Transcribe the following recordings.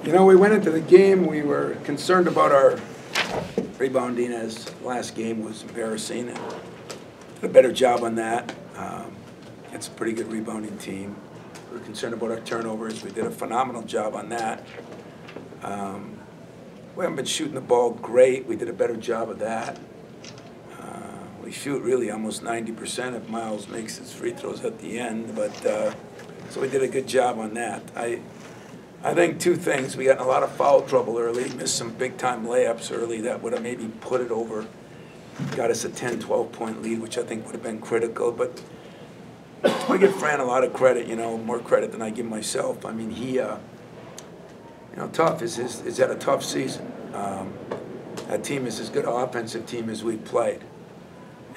You know, we went into the game, we were concerned about our rebounding, as last game was embarrassing. And did a better job on that. It's a pretty good rebounding team. We were concerned about our turnovers. We did a phenomenal job on that. We haven't been shooting the ball great. We did a better job of that. We shoot really almost 90% if Miles makes his free throws at the end, but so we did a good job on that. I think two things. We got in a lot of foul trouble early, missed some big-time layups early that would have maybe put it over, got us a 10, 12-point lead, which I think would have been critical. But I give Fran a lot of credit, you know, more credit than I give myself. I mean, he, you know, tough is had a tough season. That team is as good an offensive team as we've played.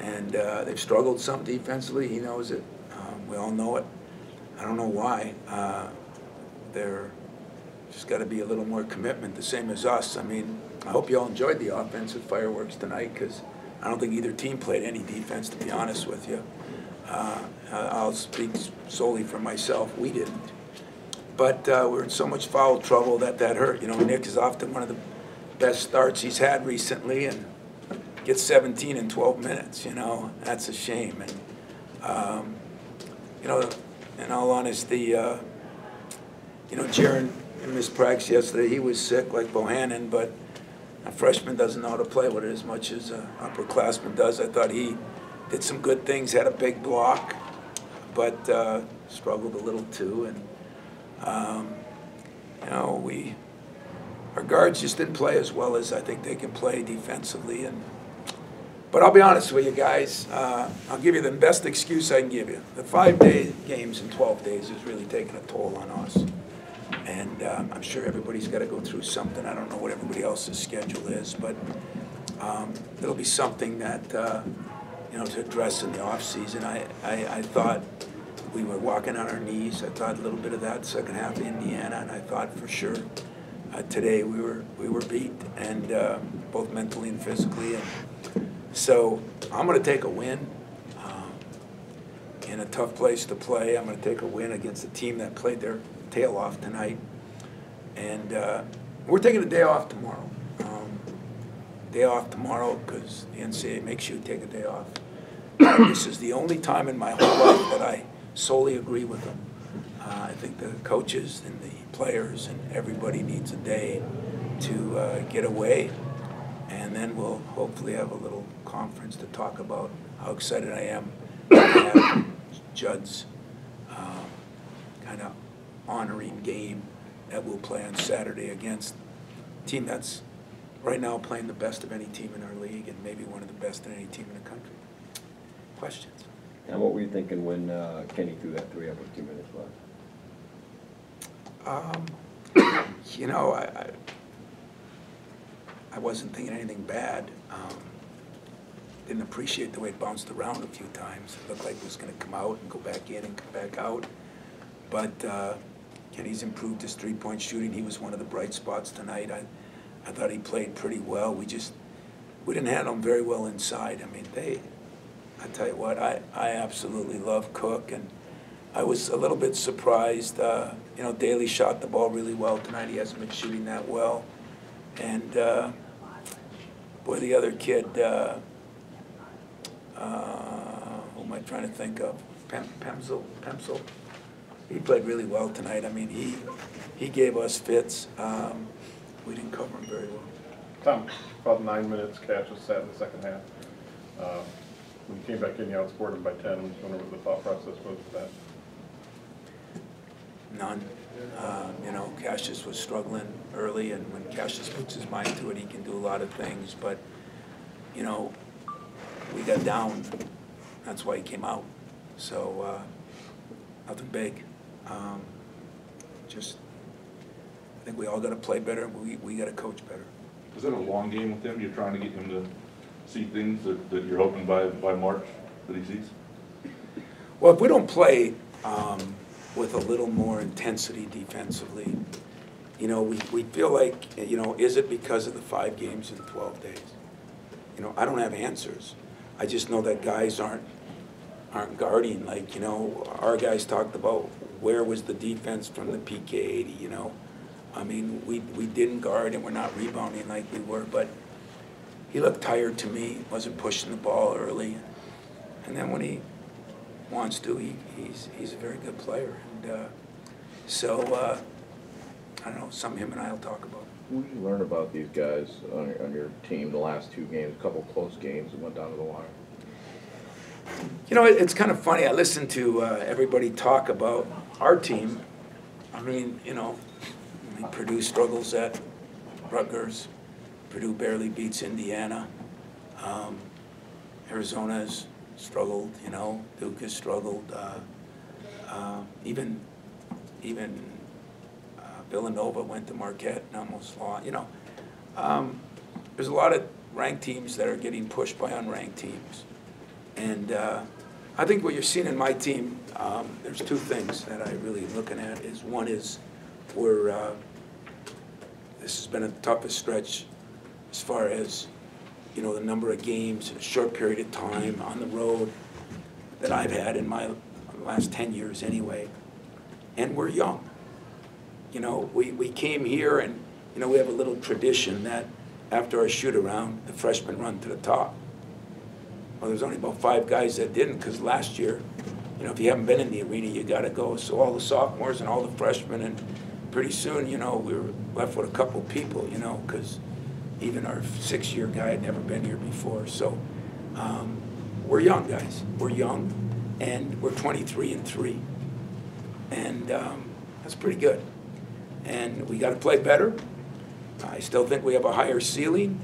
And they've struggled some defensively. He knows it. We all know it. I don't know why. They're just got to be a little more commitment, the same as us. I mean, I hope you all enjoyed the offensive fireworks tonight, because I don't think either team played any defense, to be honest with you. I'll speak solely for myself. We didn't. But we're in so much foul trouble that hurt. You know, Nick is off to one of the best starts he's had recently, and gets 17 in 12 minutes. You know, that's a shame. And you know, in all honesty, you know, Jaron missed practice yesterday. He was sick like Bohannon, but a freshman doesn't know how to play with it as much as an upperclassman does. I thought he did some good things, had a big block, but struggled a little too. And you know, our guards just didn't play as well as I think they can play defensively. But I'll be honest with you guys, I'll give you the best excuse I can give you. The 5-day games in 12 days is really taking a toll on us. And I'm sure everybody's got to go through something. I don't know what everybody else's schedule is, but it'll be something that, you know, to address in the off season. I thought we were walking on our knees. I thought a little bit of that second half of Indiana, and I thought for sure today we were beat, and both mentally and physically. And so I'm going to take a win in a tough place to play. I'm going to take a win against a team that played their tail off tonight. And we're taking a day off tomorrow. Day off tomorrow because the NCAA makes you take a day off. This is the only time in my whole life that I solely agree with them. I think the coaches and the players and everybody needs a day to get away. And then we'll hopefully have a little conference to talk about how excited I am to have Judd's kind of honoring game that we'll play on Saturday against a team that's right now playing the best of any team in our league, and maybe one of the best in any team in the country. Questions? And what were you thinking when Kenny threw that three up with 2 minutes left? You know, I wasn't thinking anything bad. Didn't appreciate the way it bounced around a few times. It looked like it was going to come out and go back in and come back out. But Kenny's improved his three-point shooting. He was one of the bright spots tonight. I thought he played pretty well. We didn't handle him very well inside. I mean, I tell you what, I absolutely love Cook, and I was a little bit surprised. You know, Daly shot the ball really well tonight. He hasn't been shooting that well. And boy, the other kid, who am I trying to think of? Pemsel. He played really well tonight. I mean, he gave us fits. We didn't cover him very well. Tom, about 9 minutes, Cash was sat in the second half. When you came back in, you outscored him by 10. I was wondering what the thought process was with that. None. You know, Cassius was struggling early, and when Cassius puts his mind to it, he can do a lot of things. But, you know, we got down. That's why he came out. So, nothing big. Just, I think we all got to play better. We got to coach better. Is that a long game with him? You're trying to get him to see things that you're hoping by March that he sees? Well, if we don't play with a little more intensity defensively, you know, we feel like, you know, is it because of the 5 games in 12 days? You know, I don't have answers. I just know that guys aren't guarding. Like, you know, our guys talked about where was the defense from the PK 80, you know. I mean, we didn't guard and we're not rebounding like we were, but he looked tired to me, wasn't pushing the ball early. And then when he wants to, he's a very good player. And I don't know, something him and I will talk about. What did you learn about these guys on your team the last two games, a couple close games that went down to the wire? You know, it's kind of funny. I listen to everybody talk about our team. I mean, you know, Purdue struggles at Rutgers. Purdue barely beats Indiana. Arizona's struggled, you know. Duke has struggled. Even Villanova went to Marquette and almost lost. You know, there's a lot of ranked teams that are getting pushed by unranked teams. And I think what you're seeing in my team, there's two things that I'm really looking at. One is this has been the toughest stretch as far as, you know, the number of games in a short period of time on the road that I've had in my last 10 years anyway. And we're young. You know, we came here and, you know, we have a little tradition that after our shoot-around, the freshmen run to the top. Well, there's only about 5 guys that didn't, because last year, you know, if you haven't been in the arena, you got to go. So all the sophomores and all the freshmen, and pretty soon, you know, we were left with a couple people, you know, because even our 6-year guy had never been here before. So we're young, guys. We're young, and we're 23-3, and that's pretty good. And we got to play better. I still think we have a higher ceiling.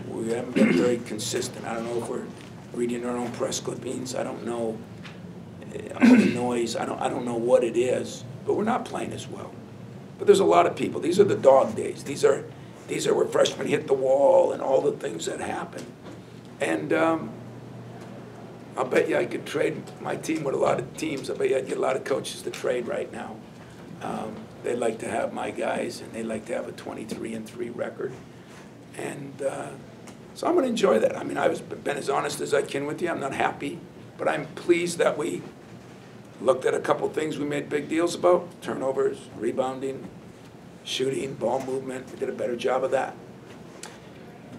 We haven't been very consistent. I don't know if we're reading our own press clippings. I don't know all the noise. I don't know what it is, but we're not playing as well. But there's a lot of people. These are the dog days. These are where freshmen hit the wall and all the things that happen. And I'll bet you I could trade my team with a lot of teams. I bet you I'd get a lot of coaches to trade right now. They'd like to have my guys, and they'd like to have a 23-3 record. And so I'm going to enjoy that. I mean, I've been as honest as I can with you. I'm not happy, but I'm pleased that we looked at a couple things we made big deals about: turnovers, rebounding, shooting, ball movement. We did a better job of that.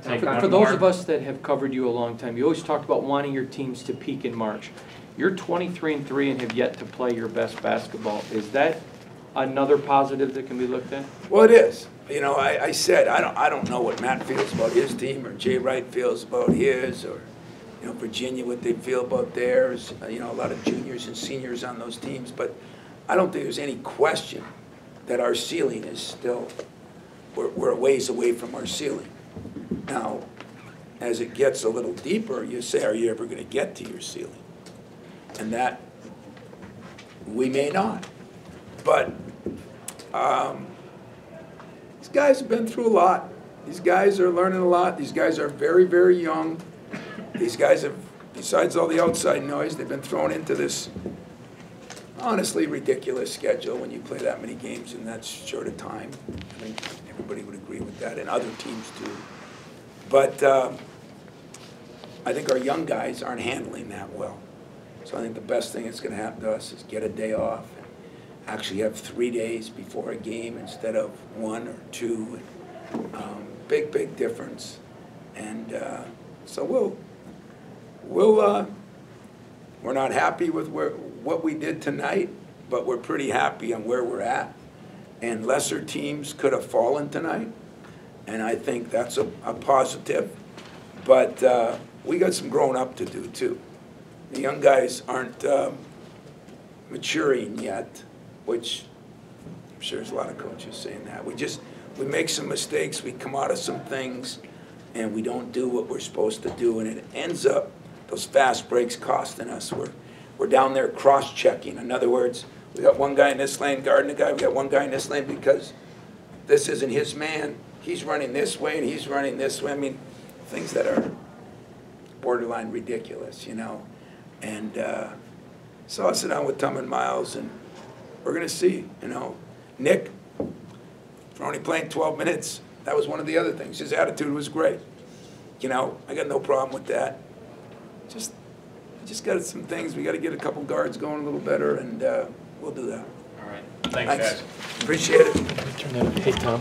For those of us that have covered you a long time, you always talked about wanting your teams to peak in March. You're 23-3 and have yet to play your best basketball. Is that another positive that can be looked at? Well, it is. You know, I said I don't know what Matt feels about his team, or Jay Wright feels about his, or, you know, Virginia, what they feel about theirs. You know, a lot of juniors and seniors on those teams, but I don't think there's any question that our ceiling is still, we're a ways away from our ceiling. Now, as it gets a little deeper, you say, are you ever going to get to your ceiling? And that we may not. But these guys have been through a lot. These guys are learning a lot. These guys are very, very young. These guys have, besides all the outside noise, they've been thrown into this honestly ridiculous schedule when you play that many games in that short a time. I think everybody would agree with that, and other teams too. But I think our young guys aren't handling that well. So I think the best thing that's going to happen to us is get a day off. Actually have 3 days before a game instead of 1 or 2. Big difference. And so we're not happy with what we did tonight, but we're pretty happy on where we're at. And lesser teams could have fallen tonight, and I think that's a positive. But we got some growing up to do too. The young guys aren't maturing yet, which I'm sure there's a lot of coaches saying that. We make some mistakes, we come out of some things, and we don't do what we're supposed to do, and it ends up, those fast breaks costing us. We're down there cross-checking. In other words, we got one guy in this lane guarding a guy, we got one guy in this lane because this isn't his man. He's running this way and he's running this way. I mean, things that are borderline ridiculous, you know. And so I'll sit down with Tom and Miles, and we're going to see, you know. Nick, for only playing 12 minutes, that was one of the other things. His attitude was great. You know, I got no problem with that. Just got some things. We got to get a couple guards going a little better, and we'll do that. All right, thanks, guys. Appreciate it. Turn that, hey, Tom.